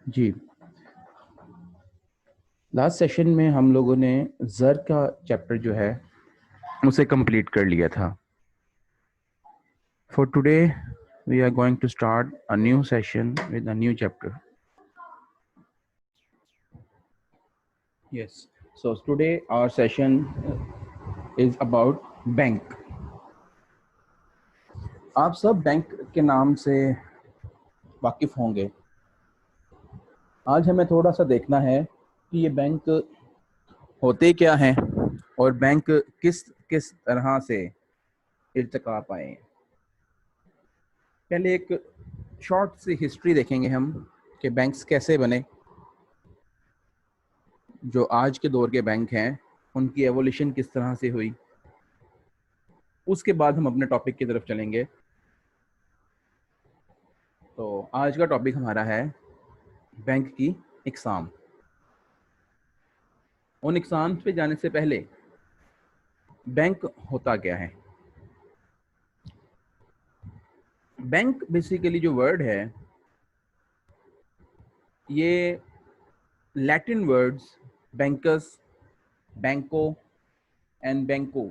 جی last session میں ہم لوگوں نے زر کا چیپٹر جو ہے اسے کمپلیٹ کر لیا تھا. For today we are going to start a new session with a new chapter. Yes, so today our session is about bank. آپ سب بینک کے نام سے واقف ہوں گے. آج ہمیں تھوڑا سا دیکھنا ہے کہ یہ بینک ہوتے کیا ہیں اور بینک کس کس طرح سے ارتقا پائے ہیں. پہلے ایک شارٹ سی ہسٹری دیکھیں گے ہم کہ بینکس کیسے بنے. جو آج کے دور کے بینک ہیں ان کی ایولیوشن کس طرح سے ہوئی. اس کے بعد ہم اپنے ٹاپک کی طرف چلیں گے. تو آج کا ٹاپک ہمارا ہے بینک کی اقسام. ان اقسام پہ جانے سے پہلے بینک ہوتا کیا ہے. بینک بیسیکلی جو ورڈ ہے یہ لیٹن words banks, Banquo and Banquo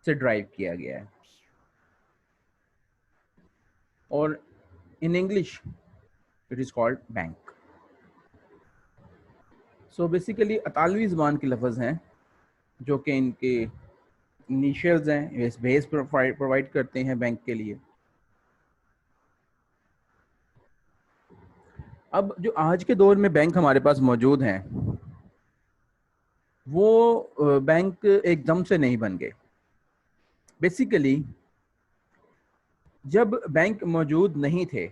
سے ڈرائیو کیا گیا ہے, اور in English it is called bank. So basically اطالوی زبان کے لفظ ہیں جو کہ ان کے انیشیلز ہیں, بیس پرووائڈ کرتے ہیں بینک کے لیے. اب جو آج کے دور میں بینک ہمارے پاس موجود ہیں وہ بینک ایک دم سے نہیں بن گئے. بیسیکلی جب بینک موجود نہیں تھے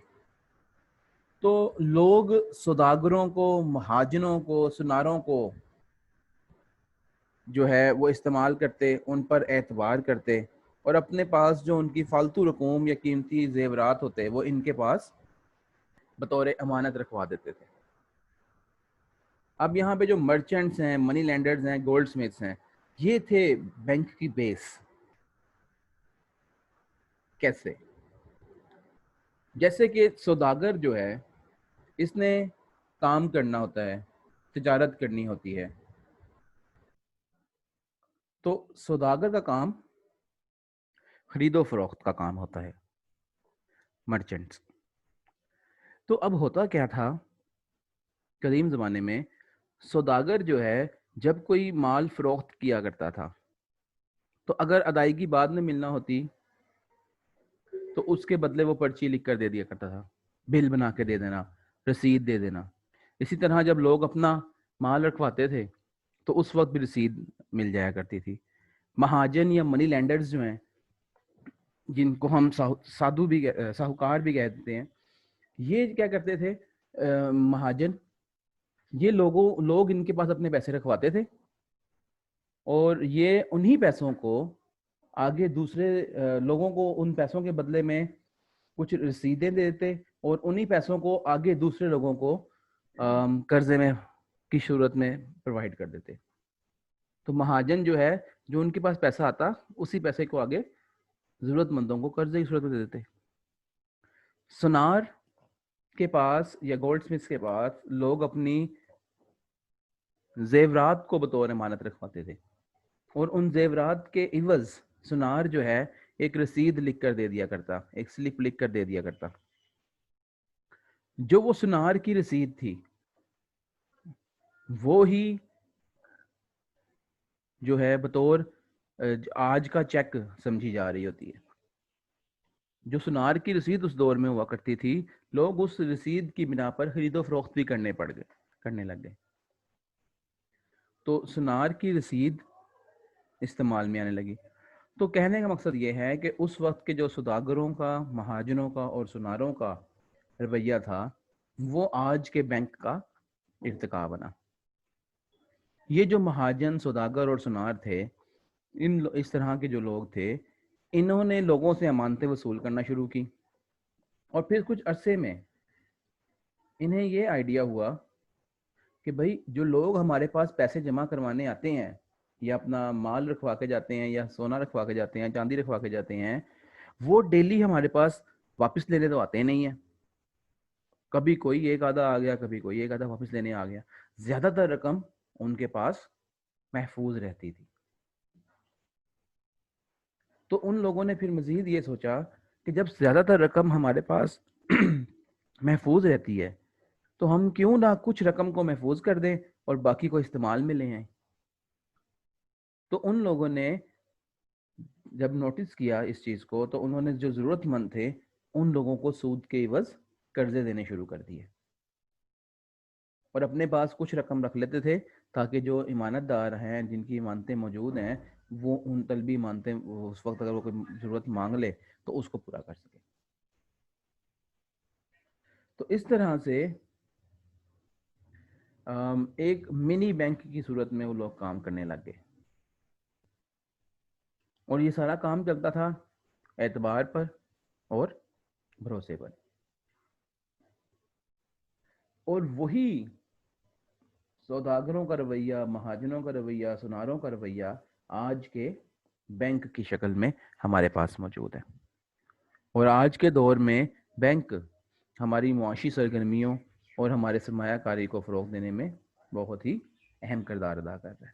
تو لوگ سوداگروں کو, مہاجنوں کو, سناروں کو جو ہے وہ استعمال کرتے, ان پر اعتبار کرتے, اور اپنے پاس جو ان کی فالتو رقوم یا قیمتی زیورات ہوتے وہ ان کے پاس بطور امانت رکھوا دیتے تھے. اب یہاں پہ جو مرچنٹس ہیں, منی لینڈرز ہیں, گولڈ سمتھس ہیں, یہ تھے بینک کی بیس. کیسے؟ جیسے کہ سوداگر جو ہے اس نے کام کرنا ہوتا ہے, تجارت کرنی ہوتی ہے. تو سوداگر کا کام خرید و فروخت کا کام ہوتا ہے, مرچنٹس. تو اب ہوتا کیا تھا قدیم زمانے میں, سوداگر جو ہے جب کوئی مال فروخت کیا کرتا تھا تو اگر ادائیگی بعد میں ملنا ہوتی تو اس کے بدلے وہ پرچی لکھ کر دے دیا کرتا تھا, بل بنا کے دے دینا, رسید دے دینا. اسی طرح جب لوگ اپنا مال رکھواتے تھے تو اس وقت بھی رسید مل جایا کرتی تھی. مہاجن یا منی لینڈرز جو ہیں, جن کو ہم سادھو بھی ساہوکار بھی کہتے ہیں, یہ کیا کرتے تھے مہاجن, یہ لوگ ان کے پاس اپنے پیسے رکھواتے تھے اور یہ انہی پیسوں کو آگے دوسرے لوگوں کو ان پیسوں کے بدلے میں کچھ رسیدیں دیتے اور انہی پیسوں کو آگے دوسرے لوگوں کو قرضے میں کی صورت میں پرووائڈ کر دیتے. تو مہاجن جو ہے, جو ان کے پاس پیسہ آتا اسی پیسے کو آگے ضرورت مندوں کو قرضے کی صورت میں دے دیتے. سونار کے پاس یا گولڈ سمتھس کے پاس لوگ اپنی زیورات کو بطور امانت رکھواتے تھے اور ان زیورات کے عوض سونار جو ہے ایک رسید لکھ کر دے دیا کرتا, ایک سلپ لکھ کر دے دیا کرتا. جو وہ سونار کی رسید تھی وہ ہی جو ہے بطور آج کا چیک سمجھی جا رہی ہوتی ہے. جو سونار کی رسید اس دور میں ہوا کرتی تھی, لوگ اس رسید کی بنا پر خرید و فروخت بھی کرنے لگ گئے. تو سونار کی رسید استعمال میں آنے لگی. تو کہنے کا مقصد یہ ہے کہ اس وقت کے جو سوداگروں کا, مہاجنوں کا اور سوناروں کا رویہ تھا وہ آج کے بینک کا ارتقا بنا. یہ جو مہاجن, سوداگر اور سونار تھے, اس طرح کے جو لوگ تھے, انہوں نے لوگوں سے امانتیں وصول کرنا شروع کی اور پھر کچھ عرصے میں انہیں یہ آئیڈیا ہوا کہ بھائی جو لوگ ہمارے پاس پیسے جمع کروانے آتے ہیں یا اپنا مال رکھوا کے جاتے ہیں یا سونا رکھوا کے جاتے ہیں, چاندی رکھوا کے جاتے ہیں, وہ ڈیلی ہمارے پاس واپس لینے تو آتے نہیں ہیں. کبھی کوئی ایک آدھا آ گیا, کبھی کوئی ایک آدھا واپس لینے آ گیا, زیادہ تر رقم ان کے پاس محفوظ رہتی تھی. تو ان لوگوں نے پھر مزید یہ سوچا کہ جب زیادہ تر رقم ہمارے پاس محفوظ رہتی ہے تو ہم کیوں نہ کچھ رقم کو محفوظ کر دیں اور باقی کو استعمال میں لے آئیں. تو ان لوگوں نے جب نوٹس کیا اس چیز کو تو انہوں نے جو ضرورت مند تھے ان لوگوں کو سود کے عوض قرضے دینے شروع کر دیے, اور اپنے پاس کچھ رقم رکھ لیتے تھے تاکہ جو امانت دار ہیں, جن کی امانتیں موجود ہیں, وہ ان طلبی امانتیں اس وقت اگر وہ کوئی ضرورت مانگ لے تو اس کو پورا کر سکے. تو اس طرح سے ایک منی بینک کی صورت میں وہ لوگ کام کرنے لگ گئے, اور یہ سارا کام چلتا تھا اعتبار پر اور بھروسے پر. اور وہی سوداگروں کا رویہ, مہاجنوں کا رویہ, سناروں کا رویہ آج کے بینک کی شکل میں ہمارے پاس موجود ہے. اور آج کے دور میں بینک ہماری معاشی سرگرمیوں اور ہمارے سرمایہ کاری کو فروغ دینے میں بہت ہی اہم کردار ادا کر رہا ہے.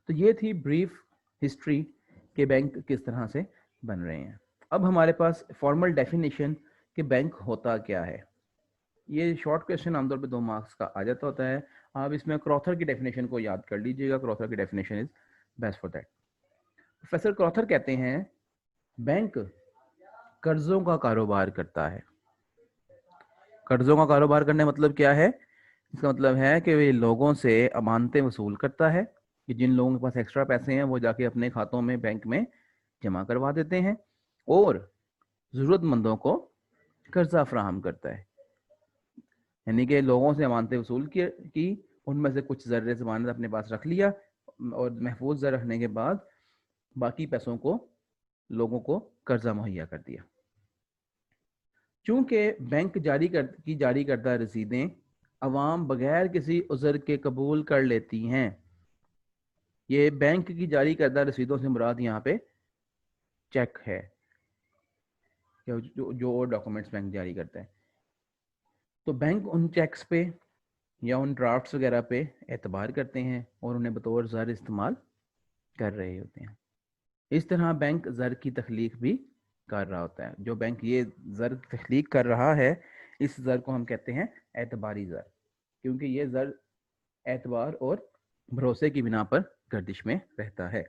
تو یہ تھی بریف ہسٹری کہ بینک کس طرح سے بن رہے ہیں. اب ہمارے پاس فارمل ڈیفینیشن کہ بینک ہوتا کیا ہے. یہ شارٹ کویشچن عام طور پہ 2 مارکس کا آ جاتا ہوتا ہے. آپ اس میں کروتھر کی ڈیفینیشن کو یاد کر لیجئے گا. کروتھر کی definition is best for that. Professor Crowther کہتے ہیں بینک قرضوں کا کاروبار کرتا ہے. قرضوں کا کاروبار کرنے مطلب کیا ہے؟ اس کا مطلب ہے کہ وہ لوگوں سے امانتیں وصول کرتا ہے کہ جن لوگوں کے پاس ایکسٹرا پیسے ہیں وہ جا کے اپنے کھاتوں میں بینک میں جمع کروا دیتے ہیں, اور ضرورت مندوں کو قرضہ فراہم کرتا ہے. یعنی کہ لوگوں سے امانتیں وصول کی, ان میں سے کچھ ذرے ضمانت اپنے پاس رکھ لیا, اور محفوظ زر رکھنے کے بعد باقی پیسوں کو لوگوں کو قرضہ مہیا کر دیا. چونکہ بینک جاری کردہ رسیدیں عوام بغیر کسی عذر کے قبول کر لیتی ہیں. یہ بینک کی جاری کردہ رسیدوں سے مراد یہاں پہ چیک ہے, جو ڈاکومنٹس بینک جاری کرتا ہے. تو بینک ان چیکس پہ یا ان ڈرافٹس وغیرہ پہ اعتبار کرتے ہیں اور انہیں بطور زر استعمال کر رہے ہوتے ہیں. اس طرح بینک زر کی تخلیق بھی کر رہا ہوتا ہے. جو بینک یہ زر تخلیق کر رہا ہے, اس زر کو ہم کہتے ہیں اعتباری زر, کیونکہ یہ زر اعتبار اور بھروسے کی بنا پر گردش میں رہتا ہے.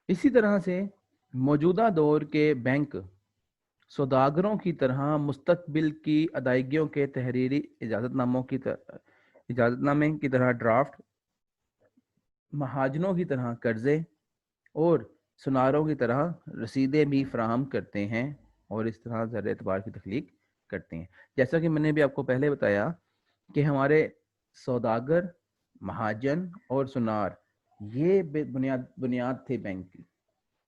اسی طرح سے موجودہ دور کے بینک سوداگروں کی طرح مستقبل کی ادائیگیوں کے تحریری اجازت نامے کی طرح ڈرافٹ, مہاجنوں کی طرح قرضے اور سناروں کی طرح رسیدیں بھی فراہم کرتے ہیں, اور اس طرح زر اعتبار کی تخلیق کرتے ہیں. جیسا کہ میں نے بھی آپ کو پہلے بتایا کہ ہمارے سوداگر, مہاجن اور سنار یہ بنیاد تھے بینک کی.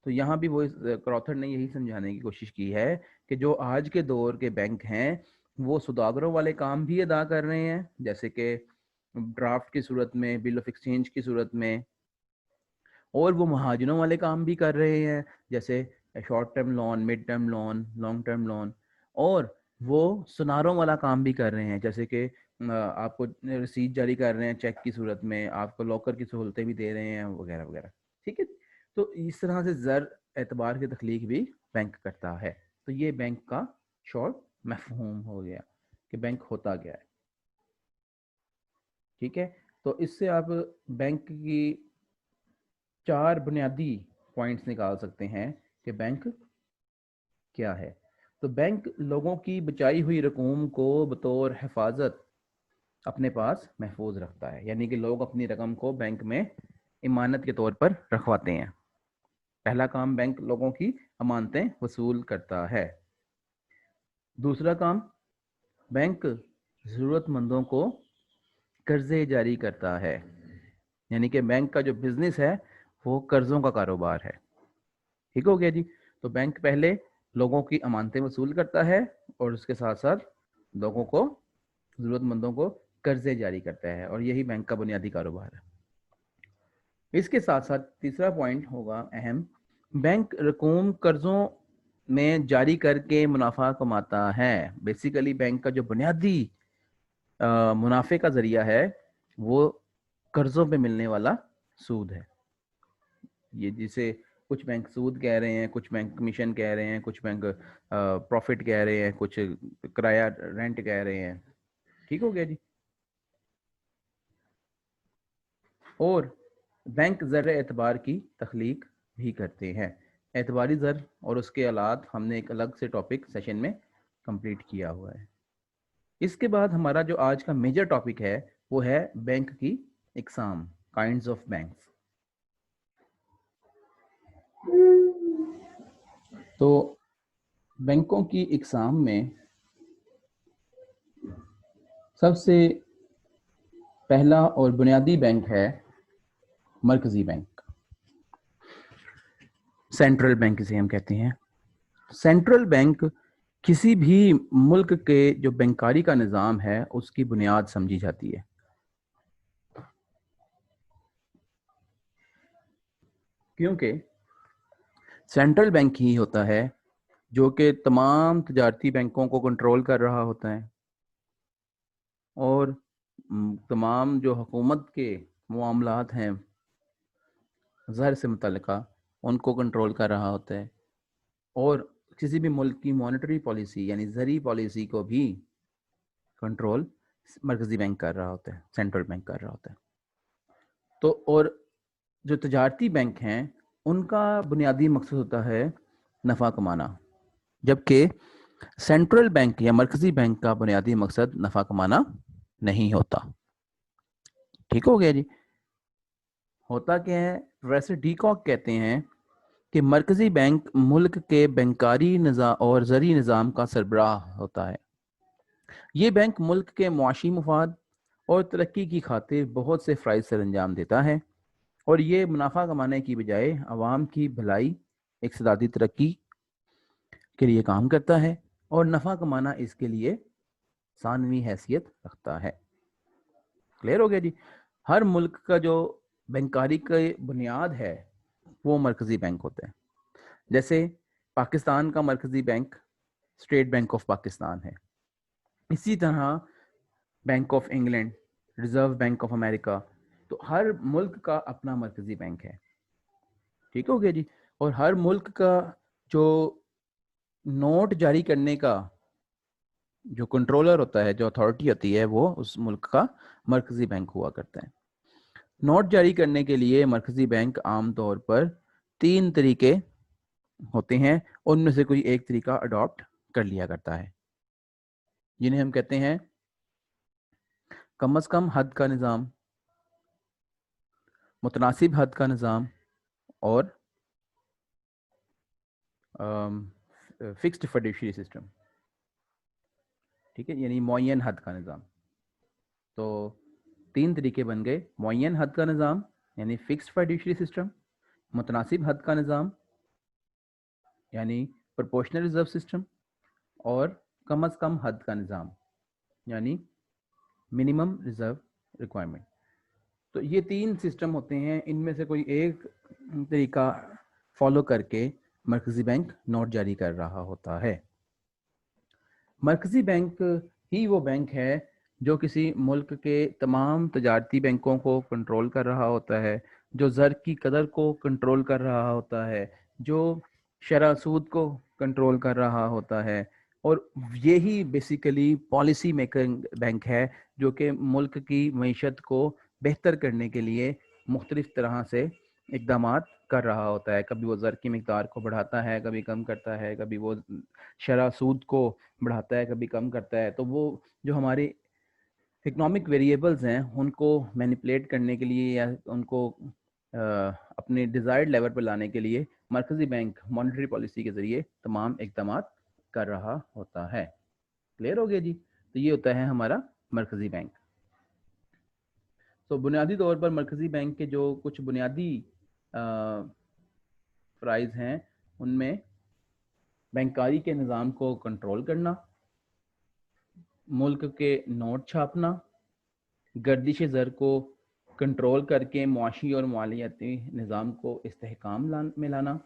تو یہاں بھی وہ کروتھر نے یہی سمجھانے کی کوشش کی ہے کہ جو آج کے دور کے بینک ہیں وہ سوداگروں والے کام بھی ادا کر رہے ہیں, جیسے کہ ڈرافٹ کی صورت میں, بل آف ایکسچینج کی صورت میں, اور وہ مہاجنوں والے کام بھی کر رہے ہیں جیسے short term loan, mid term loan, long term loan, اور وہ سناروں والا کام بھی کر رہے ہیں جیسے کہ آپ کو رسید جاری کر رہے ہیں چیک کی صورت میں, آپ کو لاکر کی سہولتیں بھی دے رہے ہیں وغیرہ وغیرہ. ٹھیک ہے, تو اس طرح سے زر اعتبار کی تخلیق بھی بینک کرتا ہے. تو یہ بینک کا شارٹ مفہوم ہو گیا کہ بینک ہوتا کیا ہے. ٹھیک ہے, تو اس سے آپ بینک کی 4 بنیادی پوائنٹس نکال سکتے ہیں کہ بینک کیا ہے. تو بینک لوگوں کی بچائی ہوئی رقوم کو بطور حفاظت اپنے پاس محفوظ رکھتا ہے, یعنی کہ لوگ اپنی رقم کو بینک میں امانت کے طور پر رکھواتے ہیں. پہلا کام, بینک لوگوں کی امانتیں وصول کرتا ہے. دوسرا کام, بینک ضرورت مندوں کو قرضے جاری کرتا ہے, یعنی کہ بینک کا جو بزنس ہے وہ قرضوں کا کاروبار ہے. ٹھیک ہو گیا جی. تو بینک پہلے لوگوں کی امانتیں وصول کرتا ہے اور اس کے ساتھ ساتھ لوگوں کو, ضرورت مندوں کو قرضے جاری کرتا ہے, اور یہی بینک کا بنیادی کاروبار ہے. اس کے ساتھ ساتھ تیسرا پوائنٹ ہوگا اہم, بینک رقوم قرضوں میں جاری کر کے منافع کماتا ہے. بیسیکلی بینک کا جو بنیادی منافع کا ذریعہ ہے وہ قرضوں پہ ملنے والا سود ہے. یہ جسے کچھ بینک سود کہہ رہے ہیں, کچھ بینک کمیشن کہہ رہے ہیں, کچھ بینک پروفٹ کہہ رہے ہیں, کچھ کرایہ رینٹ کہہ رہے ہیں. ٹھیک ہو گیا جی. اور بینک زر اعتبار کی تخلیق بھی کرتے ہیں. اعتباری زر اور اس کے آلات ہم نے ایک الگ سے ٹاپک سیشن میں کمپلیٹ کیا ہوا ہے. اس کے بعد ہمارا جو آج کا میجر ٹاپک ہے وہ ہے بینک کی اقسام, کائنڈز آف بینکس. تو بینکوں کی اقسام میں سب سے پہلا اور بنیادی بینک ہے مرکزی بینک. سینٹرل بینک جسے ہم کہتے ہیں. سینٹرل بینک کسی بھی ملک کے جو بینکاری کا نظام ہے اس کی بنیاد سمجھی جاتی ہے. کیونکہ سینٹرل بینک ہی ہوتا ہے جو کہ تمام تجارتی بینکوں کو کنٹرول کر رہا ہوتا ہے اور تمام جو حکومت کے معاملات ہیں زر سے متعلقہ ان کو کنٹرول کر رہا ہوتا ہے, اور کسی بھی ملک کی مانیٹری پالیسی یعنی زرعی پالیسی کو بھی کنٹرول مرکزی بینک کر رہا ہوتا ہے, سینٹرل بینک کر رہا ہوتا ہے. تو اور جو تجارتی بینک ہیں ان کا بنیادی مقصد ہوتا ہے نفع کمانا, جبکہ سینٹرل بینک یا مرکزی بینک کا بنیادی مقصد نفع کمانا نہیں ہوتا. ٹھیک ہو گیا جی. ہوتا کیا ہے, پروفیسر ڈی کاک کہتے ہیں کہ مرکزی بینک ملک کے بینکاری نظام اور زرعی نظام کا سربراہ ہوتا ہے. یہ بینک ملک کے معاشی مفاد اور ترقی کی خاطر بہت سے فرائض سر انجام دیتا ہے, اور یہ منافع کمانے کی بجائے عوام کی بھلائی, اقتصادی ترقی کے لیے کام کرتا ہے, اور نفع کمانا اس کے لیے ثانوی حیثیت رکھتا ہے. کلیئر ہو گیا جی. ہر ملک کا جو بینکاری کی بنیاد ہے وہ مرکزی بینک ہوتا ہے. جیسے پاکستان کا مرکزی bank state bank of Pakistan ہے. اسی طرح bank of England, reserve bank of America, تو ہر ملک کا اپنا مرکزی بینک ہے. ٹھیک ہو گیا جی. اور ہر ملک کا جو نوٹ جاری کرنے کا جو کنٹرولر ہوتا ہے, جو اتھارٹی ہوتی ہے, وہ اس ملک کا مرکزی بینک ہوا کرتا ہے. نوٹ جاری کرنے کے لیے مرکزی بینک عام طور پر 3 طریقے ہوتے ہیں, ان میں سے کوئی ایک طریقہ اڈاپٹ کر لیا کرتا ہے, جنہیں ہم کہتے ہیں کم از کم حد کا نظام, متناسب حد کا نظام, اور فکسڈ فیڈیشری سسٹم. ٹھیک ہے, یعنی معین حد کا نظام. تو 3 طریقے بن گئے, معین حد کا نظام یعنی فکسڈ فیڈیشری سسٹم, متناسب حد کا نظام یعنی پروپورشنل ریزرو سسٹم, اور کم از کم حد کا نظام یعنی منیمم ریزرو ریکوائرمنٹ. تو یہ 3 سسٹم ہوتے ہیں, ان میں سے کوئی ایک طریقہ فالو کر کے مرکزی بینک نوٹ جاری کر رہا ہوتا ہے. مرکزی بینک ہی وہ بینک ہے جو کسی ملک کے تمام تجارتی بینکوں کو کنٹرول کر رہا ہوتا ہے, جو زر کی قدر کو کنٹرول کر رہا ہوتا ہے, جو شرح سود کو کنٹرول کر رہا ہوتا ہے, اور یہی بیسیکلی پالیسی میکنگ بینک ہے جو کہ ملک کی معیشت کو بہتر کرنے کے لیے مختلف طرح سے اقدامات کر رہا ہوتا ہے. کبھی وہ زر کی مقدار کو بڑھاتا ہے, کبھی کم کرتا ہے, کبھی وہ شرح سود کو بڑھاتا ہے, کبھی کم کرتا ہے. تو وہ جو ہماری اکنامک ویریبلز ہیں ان کو مینیپولیٹ کرنے کے لیے یا ان کو اپنے ڈیزائرڈ لیول پر لانے کے لیے مرکزی بینک مانیٹری پالیسی کے ذریعے تمام اقدامات کر رہا ہوتا ہے. کلیئر ہو گیا جی. تو یہ ہوتا ہے ہمارا مرکزی بینک. تو بنیادی طور پر مرکزی بینک کے جو کچھ بنیادی فرائض ہیں ان میں بینکاری کے نظام کو کنٹرول کرنا, ملک کے نوٹ چھاپنا, گردش زر کو کنٹرول کر کے معاشی اور مالیاتی نظام کو استحکام میں لانا,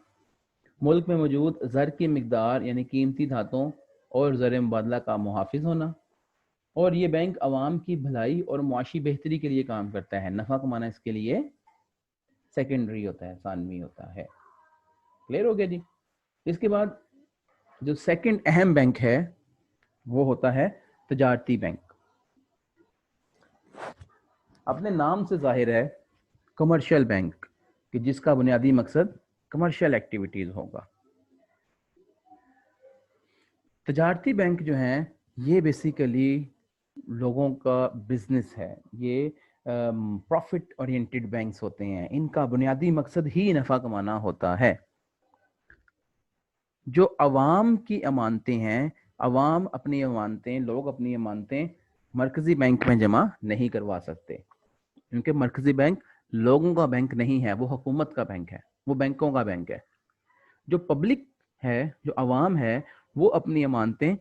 ملک میں موجود زر کی مقدار یعنی قیمتی دھاتوں اور زر مبادلہ کا محافظ ہونا، اور یہ بینک عوام کی بھلائی اور معاشی بہتری کے لیے کام کرتا ہے. نفع کمانا اس کے لیے سیکنڈری ہوتا ہے، ثانوی ہوتا ہے. کلیئر ہو گیا جی. اس کے بعد جو سیکنڈ اہم بینک ہے وہ ہوتا ہے تجارتی بینک. اپنے نام سے ظاہر ہے کمرشل بینک، کہ جس کا بنیادی مقصد کمرشل ایکٹیویٹیز ہوگا. تجارتی بینک جو ہیں یہ بیسیکلی لوگوں کا بزنس ہے، یہ پروفٹ اورینٹڈ بینکس ہوتے ہیں. ان کا بنیادی مقصد ہی نفع کمانا ہوتا ہے. جو عوام کی امانتیں ہیں، عوام اپنی امانتیں، لوگ اپنی امانتیں مرکزی بینک میں جمع نہیں کروا سکتے، کیونکہ مرکزی بینک لوگوں کا بینک نہیں ہے، وہ حکومت کا بینک ہے، وہ بینکوں کا بینک ہے. جو پبلک ہے، جو عوام ہے، وہ اپنی امانتیں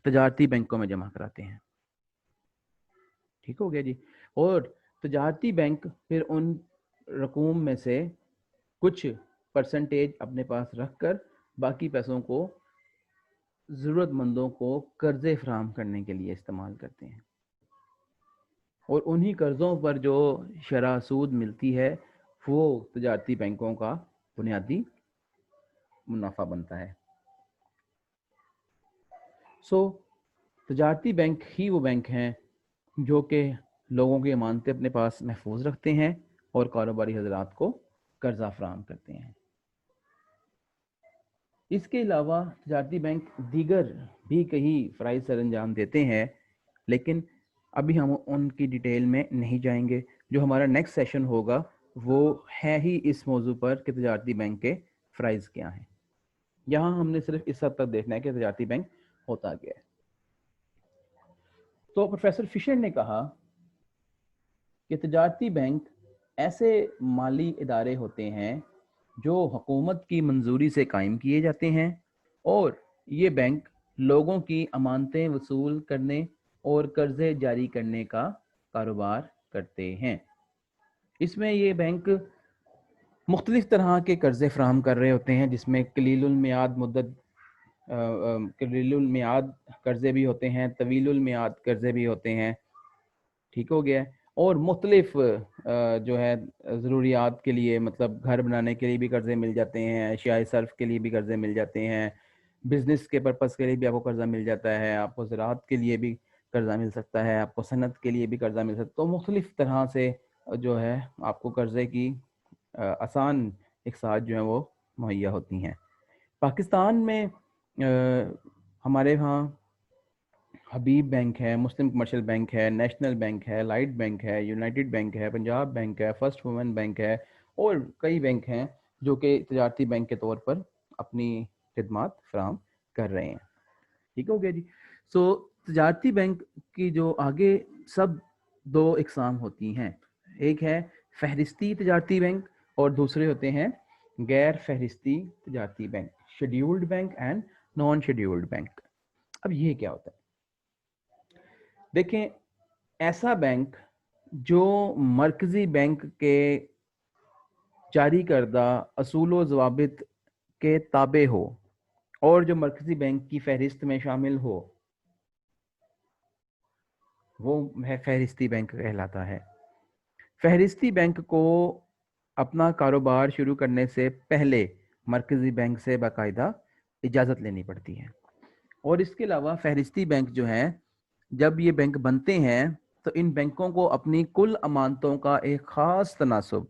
تجارتی بینکوں میں جمع کراتے ہیں. ٹھیک ہو گیا جی. اور تجارتی بینک پھر ان رقوم میں سے کچھ پرسنٹیج اپنے پاس رکھ کر باقی پیسوں کو ضرورت مندوں کو قرضے فراہم کرنے کے لیے استعمال کرتے ہیں. اور انہی قرضوں پر جو شرح سود ملتی ہے وہ تجارتی بینکوں کا بنیادی منافع بنتا ہے. تجارتی بینک ہی وہ بینک ہیں جو کہ لوگوں کی امانتیں اپنے پاس محفوظ رکھتے ہیں اور کاروباری حضرات کو قرضہ فراہم کرتے ہیں. اس کے علاوہ تجارتی بینک دیگر بھی کئی فرائض سر انجام دیتے ہیں، لیکن ابھی ہم ان کی ڈیٹیل میں نہیں جائیں گے. جو ہمارا نیکسٹ سیشن ہوگا وہ ہے ہی اس موضوع پر کہ تجارتی بینک کے فرائض کیا ہیں. یہاں ہم نے صرف اس حد تک دیکھنا ہے کہ تجارتی بینک ہوتا کیا ہے. تو پروفیسر فشر نے کہا کہ تجارتی بینک ایسے مالی ادارے ہوتے ہیں جو حکومت کی منظوری سے قائم کیے جاتے ہیں، اور یہ بینک لوگوں کی امانتیں وصول کرنے اور قرضے جاری کرنے کا کاروبار کرتے ہیں. اس میں یہ بینک مختلف طرح کے قرضے فراہم کر رہے ہوتے ہیں، جس میں قلیل المیعاد قرضے بھی ہوتے ہیں، طویل المیعاد قرضے بھی ہوتے ہیں. ٹھیک ہو گیا. اور مختلف جو ہے ضروریات کے لیے، مطلب گھر بنانے کے لیے بھی قرضے مل جاتے ہیں، اشیاء صرف کے لیے بھی قرضے مل جاتے ہیں، بزنس کے پرپس کے لیے بھی آپ کو قرضہ مل جاتا ہے، آپ کو زراعت کے لیے بھی قرضہ مل سکتا ہے، آپ کو صنعت کے لیے بھی قرضہ مل سکتا ہے. تو مختلف طرح سے جو ہے آپ کو قرضے کی آسان اقساط جو ہیں وہ مہیا ہوتی ہیں. پاکستان میں ہمارے ہاں حبیب بینک ہے، مسلم کمرشل بینک ہے، نیشنل بینک ہے، لائٹ بینک ہے، یونائٹڈ بینک ہے، پنجاب بینک ہے، فرسٹ وومن بینک ہے، اور کئی بینک ہیں جو کہ تجارتی بینک کے طور پر اپنی خدمات فراہم کر رہے ہیں. ٹھیک ہو گیا جی. تجارتی بینک کی جو آگے سب دو اقسام ہوتی ہیں، ایک ہے فہرستی تجارتی بینک اور دوسرے ہوتے ہیں غیر فہرستی تجارتی bank, scheduled bank and non scheduled bank. اب یہ کیا ہوتا ہے؟ دیکھیں، ایسا بینک جو مرکزی بینک کے جاری کردہ اصول و ضوابط کے تابع ہو اور جو مرکزی بینک کی فہرست میں شامل ہو، وہ فہرستی بینک کہلاتا ہے. فہرستی بینک کو اپنا کاروبار شروع کرنے سے پہلے مرکزی بینک سے باقاعدہ اجازت لینی پڑتی ہے. اور اس کے علاوہ فہرستی بینک جو ہیں، جب یہ بینک بنتے ہیں تو ان بینکوں کو اپنی کل امانتوں کا ایک خاص تناسب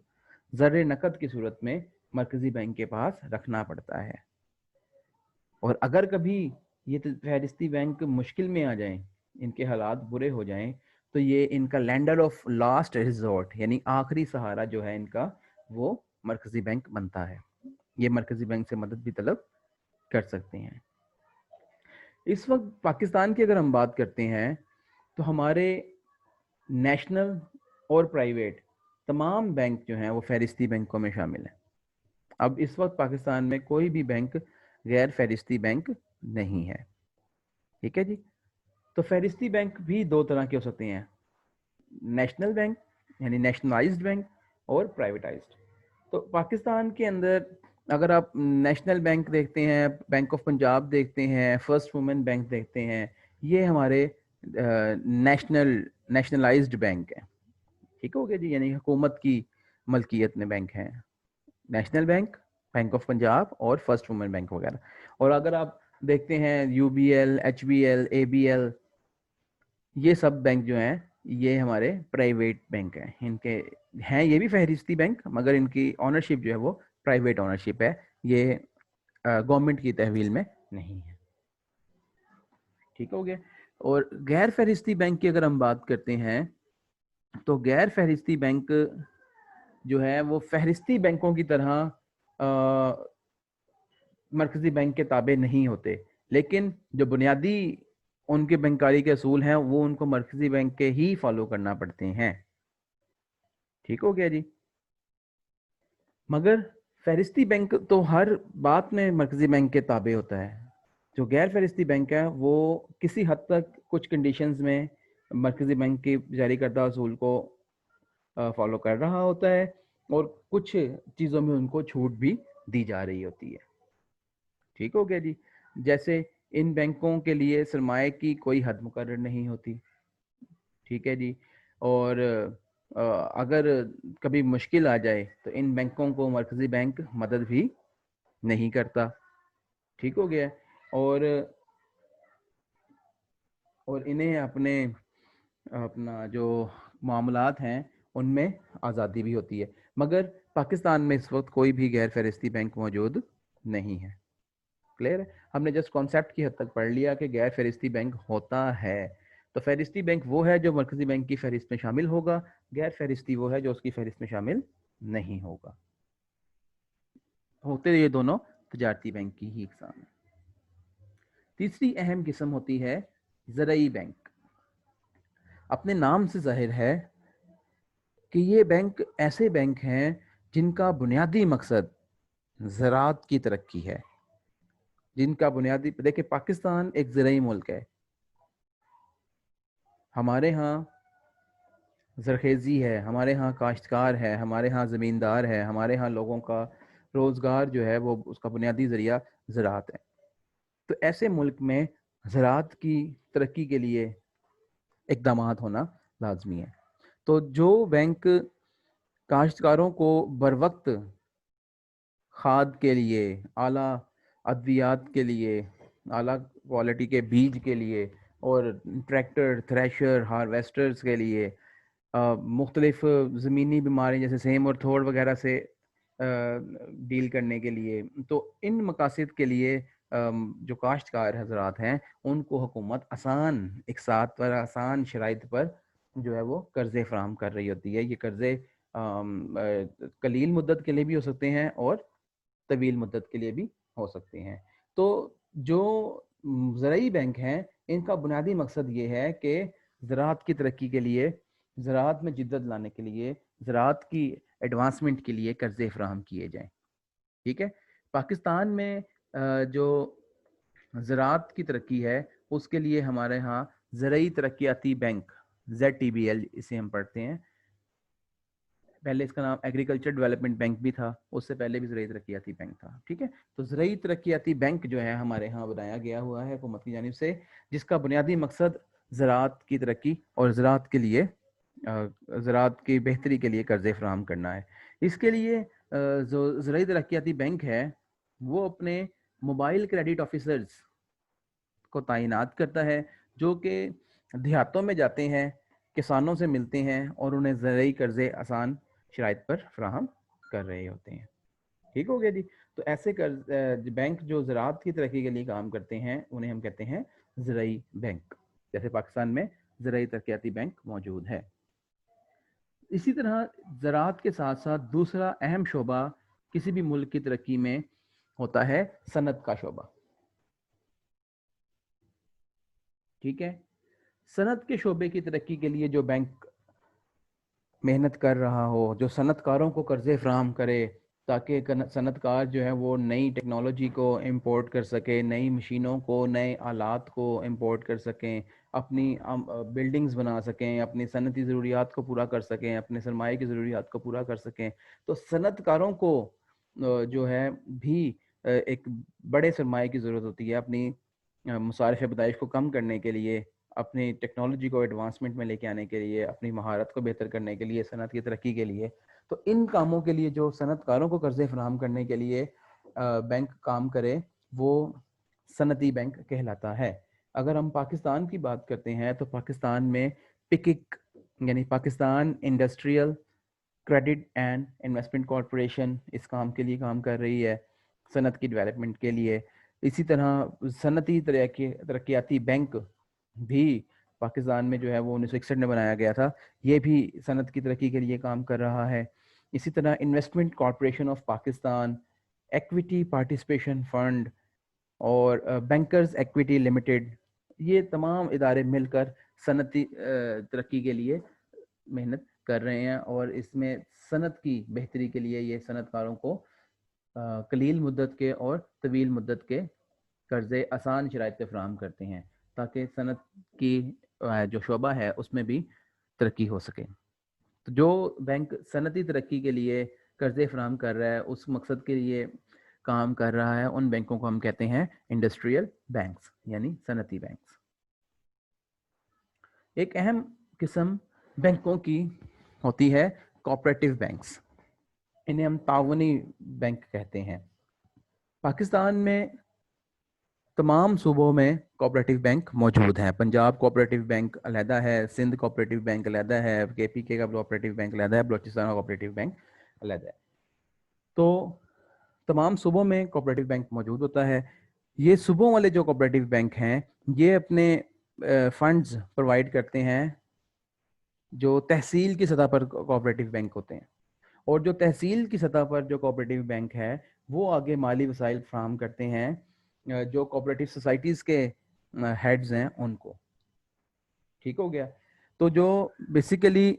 زر نقد کی صورت میں مرکزی بینک کے پاس رکھنا پڑتا ہے. اور اگر کبھی یہ فہرستی بینک مشکل میں آ جائیں، ان کے حالات برے ہو جائیں، تو یہ ان کا لینڈر آف لاسٹ ریزورٹ یعنی آخری سہارا جو ہے ان کا، وہ مرکزی بینک بنتا ہے. یہ مرکزی بینک سے مدد بھی طلب کر سکتے ہیں. اس وقت پاکستان کی اگر ہم بات کرتے ہیں تو ہمارے نیشنل اور پرائیویٹ تمام بینک جو ہیں وہ فہرستی بینکوں میں شامل ہیں. اب اس وقت پاکستان میں کوئی بھی بینک غیر فہرستی بینک نہیں ہے. ٹھیک ہے جی. تو فہرستی بینک بھی دو طرح کے ہو سکتے ہیں، نیشنل بینک یعنی نیشنلائزڈ بینک اور پرائیویٹائزڈ. تو پاکستان کے اندر اگر آپ نیشنل بینک دیکھتے ہیں, بینک آف پنجاب دیکھتے ہیں, فرسٹ وومن بینک دیکھتے ہیں, یہ ہمارے نیشنلائزڈ بینک ہیں. ٹھیک ہو گیا جی, یعنی حکومت کی ملکیت میں بینک ہیں, national bank, bank of Punjab اور فرسٹ وومن بینک وغیرہ. اور اگر آپ دیکھتے ہیں U B L, H B L, A B L, یہ سب بینک جو ہیں یہ ہمارے پرائیویٹ بینک ہیں. ان کے ہیں یہ بھی فہرستی بینک, مگر ان کی آنرشپ جو ہے وہ پرائیویٹ آنرشپ ہے, یہ گورنمنٹ کی تحویل میں نہیں ہے. ٹھیک ہو گیا. اور غیر فہرستی بینک کی اگر ہم بات کرتے ہیں تو غیر فہرستی بینک جو ہے وہ فہرستی بینکوں کی طرح مرکزی بینک کے تابع نہیں ہوتے, لیکن جو بنیادی ان کے بینکاری کے اصول ہیں وہ ان کو مرکزی بینک کے ہی فالو کرنا پڑتے ہیں. ٹھیک ہو گیا جی. مگر فہرستی بینک تو ہر بات میں مرکزی بینک کے تابع ہوتا ہے. جو غیر فہرستی بینک ہے وہ کسی حد تک کچھ کنڈیشنز میں مرکزی بینک کی جاری کردہ اصول کو فالو کر رہا ہوتا ہے, اور کچھ چیزوں میں ان کو چھوٹ بھی دی جا رہی ہوتی ہے. ٹھیک ہو گیا جی. جیسے ان بینکوں کے لیے سرمایہ کی کوئی حد مقرر نہیں ہوتی. ٹھیک ہے جی. اور اگر کبھی مشکل آ جائے تو ان بینکوں کو مرکزی بینک مدد بھی نہیں کرتا. ٹھیک ہو گیا. اور انہیں اپنا جو معاملات ہیں ان میں آزادی بھی ہوتی ہے. مگر پاکستان میں اس وقت کوئی بھی غیر فہرستی بینک موجود نہیں ہے. کلیئر ہے. ہم نے جسٹ کانسیپٹ کی حد تک پڑھ لیا کہ غیر فہرستی بینک ہوتا ہے. تو فہرستی بینک وہ ہے جو مرکزی بینک کی فہرست میں شامل ہوگا, غیر فہرستی وہ ہے جو اس کی فہرست میں شامل نہیں ہوگا. ہوتے یہ دونوں تجارتی بینک کی ہی اقسام ہیں. تیسری اہم قسم ہوتی ہے زرعی بینک. اپنے نام سے ظاہر ہے کہ یہ بینک ایسے بینک ہیں جن کا بنیادی مقصد زراعت کی ترقی ہے. جن کا بنیادی, دیکھیں پاکستان ایک زرعی ملک ہے, ہمارے ہاں زرخیزی ہے, ہمارے ہاں کاشتکار ہے, ہمارے ہاں زمیندار ہے, ہمارے ہاں لوگوں کا روزگار جو ہے وہ اس کا بنیادی ذریعہ زراعت ہے. تو ایسے ملک میں زراعت کی ترقی کے لیے اقدامات ہونا لازمی ہے. تو جو بینک کاشتکاروں کو بر وقت کھاد کے لیے, اعلیٰ ادویات کے لیے, اعلیٰ کوالٹی کے بیج کے لیے, اور ٹریکٹر, تھریشر, ہارویسٹرز کے لیے, مختلف زمینی بیماری جیسے سیم اور تھوڑ وغیرہ سے ڈیل کرنے کے لیے, تو ان مقاصد کے لیے جو کاشتکار حضرات ہیں ان کو حکومت آسان اقساط پر, آسان شرائط پر جو ہے وہ قرضے فراہم کر رہی ہوتی ہے. یہ قرضے قلیل مدت کے لیے بھی ہو سکتے ہیں اور طویل مدت کے لیے بھی ہو سکتے ہیں. تو جو زرعی بینک ہیں ان کا بنیادی مقصد یہ ہے کہ زراعت کی ترقی کے لیے, زراعت میں جدت لانے کے لیے, زراعت کی ایڈوانسمنٹ کے لیے قرضے فراہم کیے جائیں. ٹھیک ہے. پاکستان میں جو زراعت کی ترقی ہے اس کے لیے ہمارے ہاں زرعی ترقیاتی بینک, ZTBL اسے ہم پڑھتے ہیں, پہلے اس کا نام ایگریکلچر ڈیولپمنٹ بینک بھی تھا, اس سے پہلے بھی زرعی ترقیاتی بینک تھا. ٹھیک ہے. تو زرعی ترقیاتی بینک جو ہے ہمارے ہاں بنایا گیا ہوا ہے حکومت کی جانب سے, جس کا بنیادی مقصد زراعت کی ترقی اور زراعت کے لیے, زراعت کی بہتری کے لیے قرضے فراہم کرنا ہے. اس کے لیے جو زرعی ترقیاتی بینک ہے وہ اپنے موبائل کریڈٹ آفیسرز کو تعینات کرتا ہے, جو کہ دیہاتوں میں جاتے ہیں, کسانوں سے ملتے ہیں اور انہیں زرعی قرضے آسان شرائط پر فراہم کر رہے ہوتے ہیں. ٹھیک ہو گیا جی. تو ایسے بینک جو زراعت کی ترقی کے لیے کام کرتے ہیں انہیں ہم کہتے ہیں زرعی بینک. جیسے پاکستان میں زرعی ترقیاتی بینک موجود ہے. اسی طرح زراعت کے ساتھ ساتھ دوسرا اہم شعبہ کسی بھی ملک کی ترقی میں ہوتا ہے صنعت کا شعبہ. ٹھیک ہے. صنعت کے شعبے کی ترقی کے لیے جو بینک محنت کر رہا ہو, جو صنعت کاروں کو قرضے فراہم کرے تاکہ صنعت کار جو ہے وہ نئی ٹیکنالوجی کو امپورٹ کر سکے, نئی مشینوں کو, نئے آلات کو امپورٹ کر سکیں, اپنی بلڈنگز بنا سکیں, اپنی صنعتی ضروریات کو پورا کر سکیں, اپنے سرمایہ کی ضروریات کو پورا کر سکیں. تو صنعت کاروں کو جو ہے بھی ایک بڑے سرمایہ کی ضرورت ہوتی ہے اپنی مصارف پیدائش کو کم کرنے کے لیے، اپنی ٹیکنالوجی کو ایڈوانسمنٹ میں لے کے آنے کے لیے، اپنی مہارت کو بہتر کرنے کے لیے، صنعت کی ترقی کے لیے. تو ان کاموں کے لیے جو صنعت کاروں کو قرضے فراہم کرنے کے لیے بینک کام کرے وہ صنعتی بینک کہلاتا ہے. اگر ہم پاکستان کی بات کرتے ہیں تو پاکستان میں پکک یعنی Pakistan industrial credit and investment corporation اس کام کے لیے کام کر رہی ہے، صنعت کی ڈیولپمنٹ کے لیے. اسی طرح صنعتی ترقیاتی بینک بھی پاکستان میں جو ہے وہ 1961 میں بنایا گیا تھا، یہ بھی صنعت کی ترقی کے لیے کام کر رہا ہے. اسی طرح investment corporation of Pakistan, equity participation fund اور بینکرز ایکویٹی لمیٹڈ، یہ تمام ادارے مل کر صنعتی ترقی کے لیے محنت کر رہے ہیں، اور اس میں صنعت کی بہتری کے لیے یہ صنعت کاروں کو قلیل مدت کے اور طویل مدت کے قرضے آسان شرائط پہ فراہم کرتے ہیں تاکہ صنعت کی جو شعبہ ہے اس میں بھی ترقی ہو سکے. تو جو بینک صنعتی ترقی کے لیے قرضے فراہم کر رہا ہے، اس مقصد کے لیے کام کر رہا ہے، ان بینکوں کو ہم کہتے ہیں انڈسٹریل بینکس یعنی صنعتی بینکس. ایک اہم قسم بینکوں کی ہوتی ہے کوآپریٹو بینکس، انہیں ہم تعاونی بینک کہتے ہیں. پاکستان میں تمام صوبوں میں کوآپریٹو بینک موجود ہیں. پنجاب کوآپریٹو بینک علیحدہ ہے، سندھ کوآپریٹو بینک علیحدہ ہے، KPK کا کوآپریٹو بینک علیحدہ ہے، بلوچستان کا کوآپریٹو بینک علیحدہ ہے. تو تمام صوبوں میں کوآپریٹو بینک موجود ہوتا ہے. یہ صوبوں والے جو کوآپریٹو بینک ہیں یہ اپنے فنڈز پرووائڈ کرتے ہیں جو تحصیل کی سطح پر کوآپریٹو بینک ہوتے ہیں، اور جو تحصیل کی سطح پر جو کوآپریٹو بینک ہے وہ آگے مالی وسائل فراہم کرتے ہیں جو کوآپریٹو سوسائٹیز کے ہیڈز ہیں ان کو. ٹھیک ہو گیا؟ تو جو بیسیکلی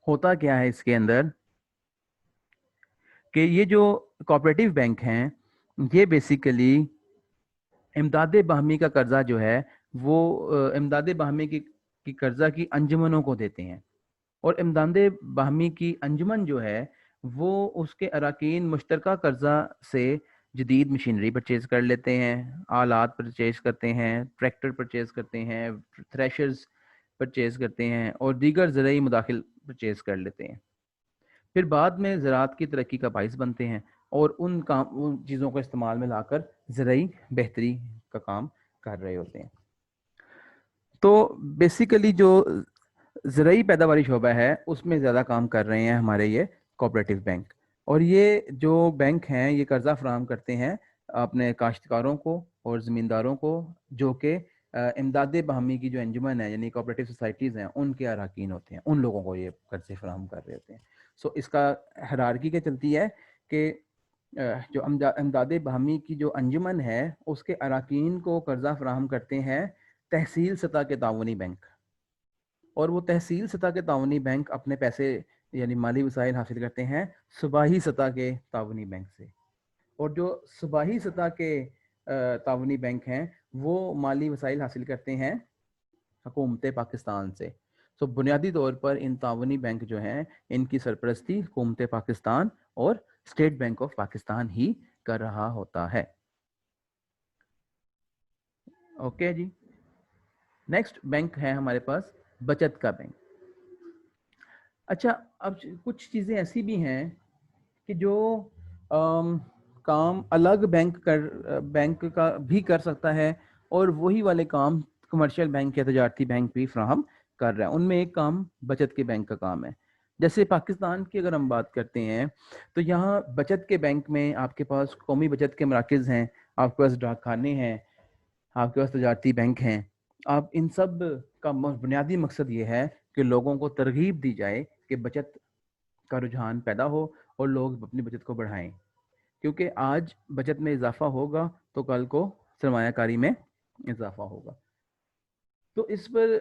ہوتا کیا ہے اس کے اندر کہ یہ جو کوآپریٹو بینک ہیں یہ بیسیکلی امداد باہمی کا قرضہ جو ہے وہ امداد باہمی کی قرضہ کی انجمنوں کو دیتے ہیں، اور امداد باہمی کی انجمن جو ہے وہ اس کے اراکین مشترکہ قرضہ سے جدید مشینری پرچیز کر لیتے ہیں، آلات پرچیز کرتے ہیں، ٹریکٹر پرچیز کرتے ہیں، تھریشرز پرچیز کرتے ہیں، اور دیگر زرعی مداخل پرچیز کر لیتے ہیں. پھر بعد میں زراعت کی ترقی کا باعث بنتے ہیں اور ان چیزوں کو استعمال میں لا کر زرعی بہتری کا کام کر رہے ہوتے ہیں. تو بیسیکلی جو زرعی پیداواری شعبہ ہے اس میں زیادہ کام کر رہے ہیں ہمارے یہ کوآپریٹو بینک. اور یہ جو بینک ہیں یہ قرضہ فراہم کرتے ہیں اپنے کاشتکاروں کو اور زمینداروں کو جو کہ امداد باہمی کی جو انجمن ہے یعنی کوآپریٹو سوسائٹیز ہیں ان کے اراکین ہوتے ہیں، ان لوگوں کو یہ قرضے فراہم کر رہے ہوتے ہیں. سو اس کا ہرارکی کیا چلتی ہے کہ جو امداد باہمی کی جو انجمن ہے اس کے اراکین کو قرضہ فراہم کرتے ہیں تحصیل سطح کے تعاونی بینک، اور وہ تحصیل سطح کے تعاونی بینک اپنے پیسے یعنی مالی وسائل حاصل کرتے ہیں صوبائی سطح کے تعاونی بینک سے. اور جو صوبائی سطح کے تعاونی بینک ہیں وہ مالی وسائل حاصل کرتے ہیں حکومت پاکستان سے. سو بنیادی طور پر ان تعاونی بینک جو ہیں ان کی سرپرستی حکومت پاکستان اور اسٹیٹ بینک آف پاکستان ہی کر رہا ہوتا ہے. اوکے جی. نیکسٹ بینک ہے ہمارے پاس بچت کا بینک. اچھا اب کچھ چیزیں ایسی بھی ہیں کہ جو کام الگ بینک کا بھی کر سکتا ہے اور وہی والے کام کمرشل بینک یا تجارتی بینک بھی فراہم کر رہا ہے. ان میں ایک کام بچت کے بینک کا کام ہے. جیسے پاکستان کی اگر ہم بات کرتے ہیں تو یہاں بچت کے بینک میں آپ کے پاس قومی بچت کے مراکز ہیں، آپ کے پاس ڈاک خانے ہیں، آپ کے پاس تجارتی بینک ہیں. آپ ان سب کا بنیادی مقصد یہ ہے کہ لوگوں کو ترغیب دی جائے کہ بچت کا رجحان پیدا ہو اور لوگ اپنی بچت کو بڑھائیں، کیونکہ آج بچت میں اضافہ ہوگا تو کل کو سرمایہ کاری میں اضافہ ہوگا. تو اس پر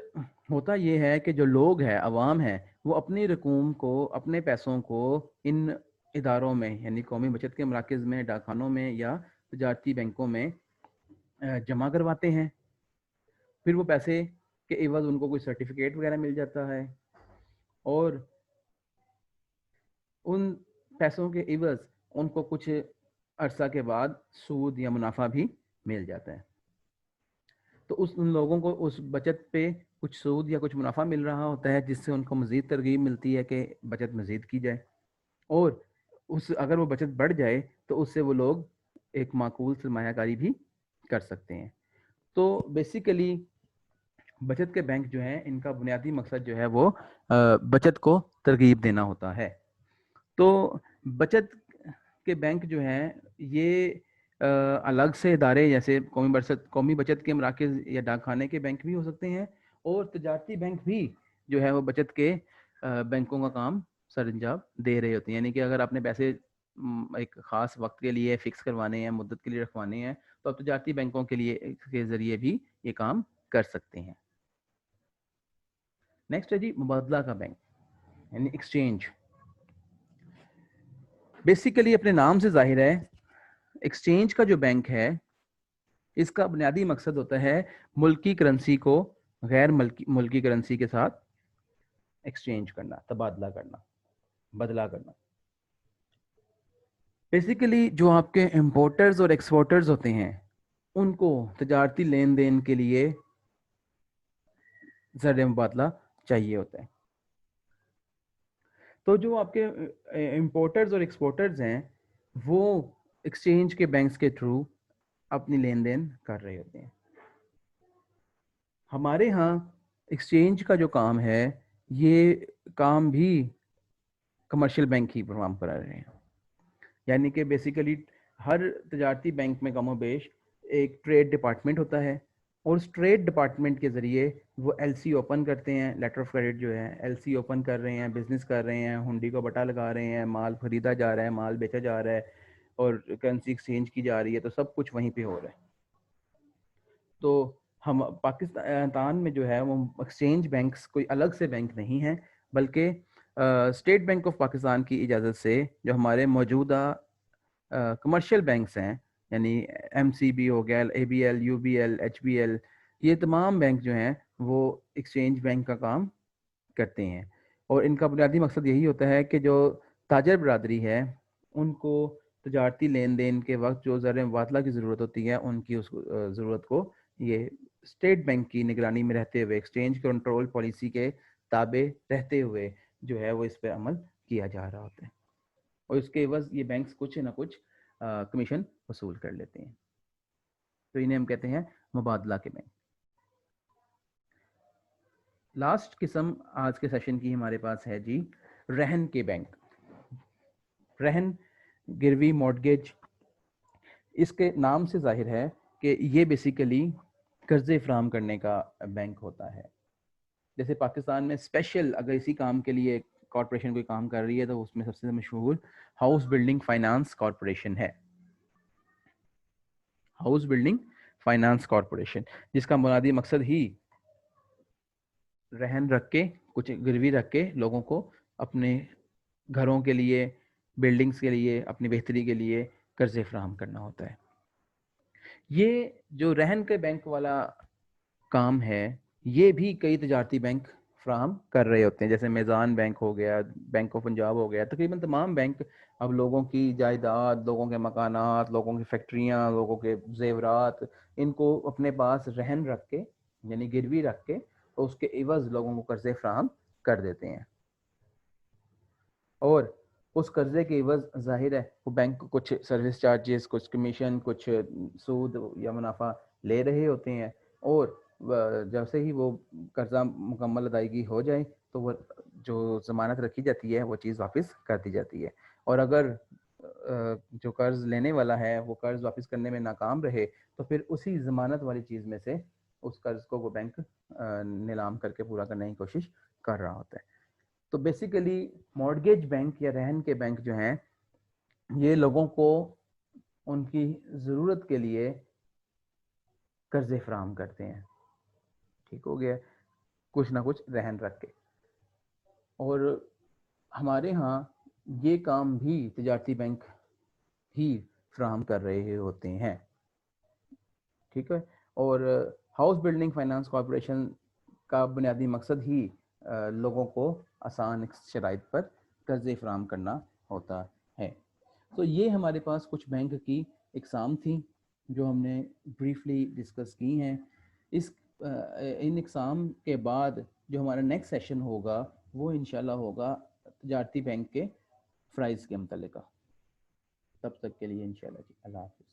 ہوتا یہ ہے کہ جو لوگ ہیں، عوام ہیں، وہ اپنی رقوم کو، اپنے پیسوں کو ان اداروں میں یعنی قومی بچت کے مراکز میں، ڈاک خانوں میں یا تجارتی بینکوں میں جمع کرواتے ہیں. پھر وہ پیسے کے عوض ان کو کوئی سرٹیفکیٹ وغیرہ مل جاتا ہے، اور ان پیسوں کے عوض ان کو کچھ عرصہ کے بعد سود یا منافع بھی مل جاتا ہے. تو ان لوگوں کو اس بچت پہ کچھ سود یا کچھ منافع مل رہا ہوتا ہے، جس سے ان کو مزید ترغیب ملتی ہے کہ بچت مزید کی جائے، اور اگر وہ بچت بڑھ جائے تو اس سے وہ لوگ ایک معقول سرمایہ کاری بھی کر سکتے ہیں. تو بیسیکلی بچت کے بینک جو ہیں ان کا بنیادی مقصد جو ہے وہ بچت کو ترغیب دینا ہوتا ہے. تو بچت کے بینک جو ہیں یہ الگ سے ادارے جیسے قومی بچت کے مراکز یا ڈاک خانے کے بینک بھی ہو سکتے ہیں، اور تجارتی بینک بھی جو ہے وہ بچت کے بینکوں کا کام سر انجام دے رہے ہوتے ہیں. یعنی کہ اگر آپ نے پیسے ایک خاص وقت کے لیے فکس کروانے ہیں، مدت کے لیے رکھوانے ہیں، تو آپ تجارتی بینکوں کے ذریعے بھی یہ کام کر سکتے ہیں. نیکسٹ ہے جی مبادلہ کا بینک یعنی ایکسچینج. بیسیکلی اپنے نام سے ظاہر ہے ایکسچینج کا جو بینک ہے اس کا بنیادی مقصد ہوتا ہے ملکی کرنسی کو غیر ملکی کرنسی کے ساتھ ایکسچینج کرنا، تبادلہ کرنا، بدلا کرنا. بیسیکلی جو آپ کے امپورٹرز اور ایکسپورٹرز ہوتے ہیں ان کو تجارتی لین دین کے لیے زر مبادلہ چاہیے ہوتا ہے. تو جو آپ کے امپورٹرز اور ایکسپورٹرز ہیں وہ ایکسچینج کے بینکس کے تھرو اپنی لین دین کر رہے ہوتے ہیں. ہمارے ہاں ایکسچینج کا جو کام ہے یہ کام بھی کمرشل بینک ہی پرفارم کرا رہے ہیں. یعنی کہ بیسیکلی ہر تجارتی بینک میں کم و بیش ایک ٹریڈ ڈپارٹمنٹ ہوتا ہے، اور اس ٹریڈ ڈپارٹمنٹ کے ذریعے وہ ایل سی اوپن کرتے ہیں. لیٹر آف کریڈٹ جو ہے ایل سی اوپن کر رہے ہیں، بزنس کر رہے ہیں، ہنڈی کو بٹا لگا رہے ہیں، مال خریدا جا رہا ہے، مال بیچا جا رہا ہے، اور کرنسی ایکسچینج کی جا رہی ہے. تو سب کچھ وہیں پہ ہو رہا ہے. تو ہم پاکستان میں جو ہے وہ ایکسچینج بینکس کوئی الگ سے بینک نہیں ہیں، بلکہ اسٹیٹ بینک آف پاکستان کی اجازت سے جو ہمارے موجودہ کمرشل بینکس ہیں، یعنی ایم سی بی ہو گیا، A B L, U B L, H B L, یہ تمام بینک جو ہیں وہ ایکسچینج بینک کا کام کرتے ہیں. اور ان کا بنیادی مقصد یہی ہوتا ہے کہ جو تاجر برادری ہے ان کو تجارتی لین دین کے وقت جو زر مبادلہ کی ضرورت ہوتی ہے ان کی اس ضرورت کو یہ اسٹیٹ بینک کی نگرانی میں رہتے ہوئے، ایکسچینج کنٹرول پالیسی کے تابع رہتے ہوئے جو ہے وہ اس پہ عمل کیا جا رہا ہوتا ہے. اور اس کے عوض یہ بینکس کچھ نہ کچھ کمیشن وصول کر لیتے ہیں. تو انہیں ہم کہتے ہیں مبادلہ کے بینک. لاسٹ قسم آج کے سیشن کی ہمارے پاس ہے جی رہن کے بینک. رہن، گروی، مورٹگیج، اس کے نام سے ظاہر ہے کہ یہ بیسیکلی قرضے فراہم کرنے کا بینک ہوتا ہے. جیسے پاکستان میں اسپیشل اگر اسی کام کے لیے کارپوریشن کوئی کام کر رہی ہے تو اس میں سب سے مشہور ہاؤس بلڈنگ فائنانس کارپوریشن ہے. ہاؤس بلڈنگ فائنانس کارپوریشن جس کا بنیادی مقصد ہی رہن رکھ کے، کچھ گروی رکھ کے لوگوں کو اپنے گھروں کے لیے، بلڈنگز کے لیے، اپنی بہتری کے لیے قرضے فراہم کرنا ہوتا ہے. یہ جو رہن کے بینک والا کام ہے یہ بھی کئی تجارتی بینک فراہم کر رہے ہوتے ہیں. جیسے میزان بینک ہو گیا، بینک آف پنجاب ہو گیا، تقریباً تمام بینک اب لوگوں کی جائیداد، لوگوں کے مکانات، لوگوں کی فیکٹریاں، لوگوں کے زیورات، ان کو اپنے پاس رہن رکھ کے یعنی گروی رکھ کے تو اس کے عوض لوگوں کو قرضے فراہم کر دیتے ہیں. اور اس قرضے کے عوض ظاہر ہے وہ بینک کو کچھ سروس چارجز، کچھ کمیشن، کچھ سود یا منافع لے رہے ہوتے ہیں. اور جیسے ہی وہ قرضہ مکمل ادائیگی ہو جائے تو وہ جو ضمانت رکھی جاتی ہے وہ چیز واپس کر دی جاتی ہے. اور اگر جو قرض لینے والا ہے وہ قرض واپس کرنے میں ناکام رہے تو پھر اسی ضمانت والی چیز میں سے اس قرض کو وہ بینک نیلام کر کے پورا کرنے کی کوشش کر رہا ہوتا ہے. تو بیسیکلی مارگیج بینک یا رہن کے بینک جو ہیں یہ لوگوں کو ان کی ضرورت کے لیے قرضے فراہم کرتے ہیں. ٹھیک ہو گیا، کچھ نہ کچھ رہن رکھ کے. اور ہمارے ہاں یہ کام بھی تجارتی بینک ہی فراہم کر رہے ہوتے ہیں. ٹھیک ہے. اور ہاؤس بلڈنگ فائنانس کارپوریشن کا بنیادی مقصد ہی لوگوں کو آسان شرائط پر قرضے فراہم کرنا ہوتا تو یہ ہمارے پاس کچھ بینک کی اقسام تھیں جو ہم نے بریفلی ڈسکس کی ہیں. ان اقسام کے بعد جو ہمارا نیکسٹ سیشن ہوگا وہ انشاءاللہ ہوگا تجارتی بینک کے فرائض کے متعلقہ. تب تک کے لیے انشاءاللہ جی اللہ حافظ.